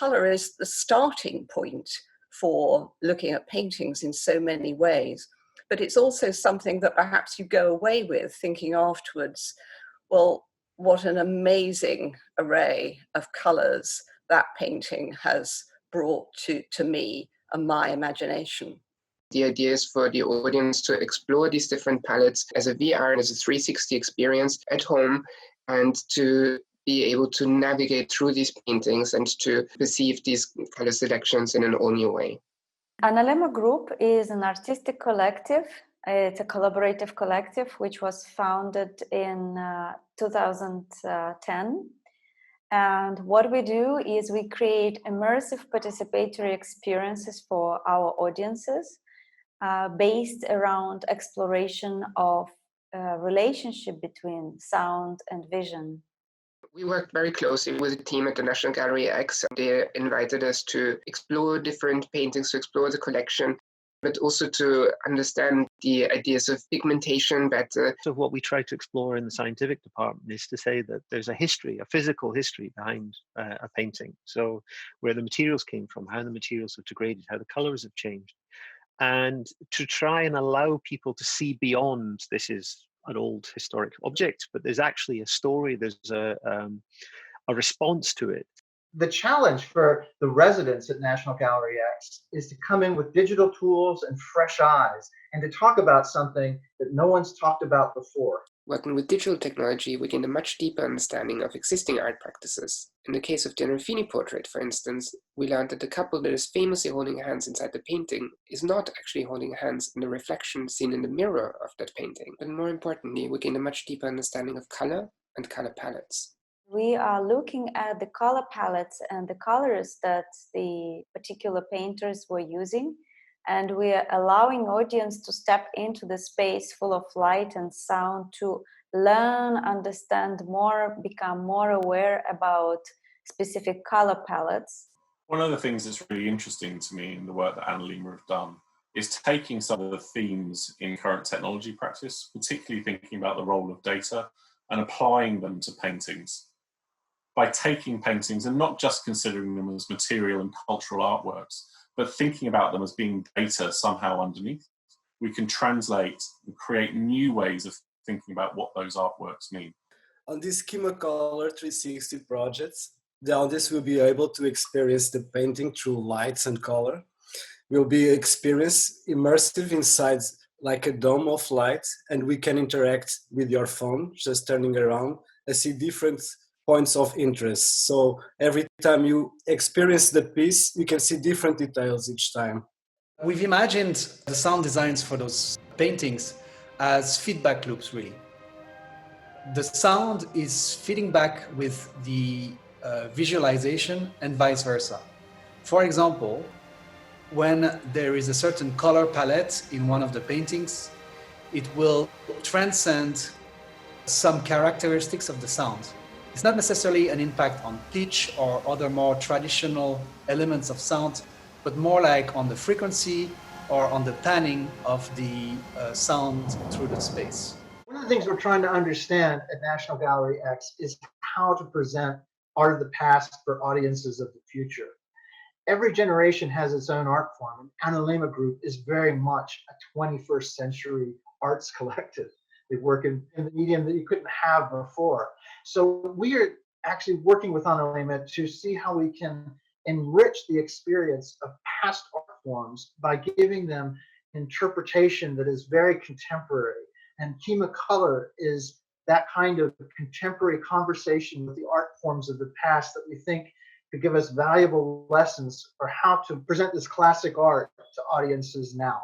colour is the starting point for looking at paintings in so many ways. But it's also something that perhaps you go away with thinking afterwards, well, what an amazing array of colours that painting has brought to me and my imagination. The idea is for the audience to explore these different palettes as a VR and as a 360 experience at home, and to be able to navigate through these paintings and to perceive these color selections in an all new way. Analema Group is an artistic collective. It's a collaborative collective which was founded in 2010. And what we do is we create immersive participatory experiences for our audiences based around exploration of relationship between sound and vision. We worked very closely with the team at the National Gallery X. They invited us to explore different paintings, to explore the collection, but also to understand the ideas of pigmentation better. So what we try to explore in the scientific department is to say that there's a history, a physical history behind a painting. So where the materials came from, how the materials have degraded, how the colors have changed. And to try and allow people to see beyond this is an old historic object, but there's actually a story, there's a response to it. The challenge for the residents at National Gallery X is to come in with digital tools and fresh eyes and to talk about something that no one's talked about before. Working with digital technology, we gain a much deeper understanding of existing art practices. In the case of the Ruffini portrait, for instance, we learned that the couple that is famously holding hands inside the painting is not actually holding hands in the reflection seen in the mirror of that painting. But more importantly, we gain a much deeper understanding of color and color palettes. We are looking at the color palettes and the colors that the particular painters were using, and we are allowing audience to step into the space full of light and sound to learn, understand more, become more aware about specific color palettes. One of the things that's really interesting to me in the work that Analema have done is taking some of the themes in current technology practice, particularly thinking about the role of data, and applying them to paintings. By taking paintings and not just considering them as material and cultural artworks, but thinking about them as being data somehow underneath, we can translate and create new ways of thinking about what those artworks mean. On this Kima Color 360 projects, the audience will be able to experience the painting through lights and color. We'll be experienced immersive inside like a dome of light, and we can interact with your phone, just turning around and see different points of interest. So every time you experience the piece, you can see different details each time. We've imagined the sound designs for those paintings as feedback loops, really. The sound is feeding back with the visualization and vice versa. For example, when there is a certain color palette in one of the paintings, it will transcend some characteristics of the sound. It's not necessarily an impact on pitch or other more traditional elements of sound, but more like on the frequency or on the panning of the sound through the space. One of the things we're trying to understand at National Gallery X is how to present art of the past for audiences of the future. Every generation has its own art form, and Analema Group is very much a 21st century arts collective. They work in the medium that you couldn't have before. So we are actually working with Analema to see how we can enrich the experience of past art forms by giving them interpretation that is very contemporary. And Kima Color is that kind of contemporary conversation with the art forms of the past that we think could give us valuable lessons for how to present this classic art to audiences now.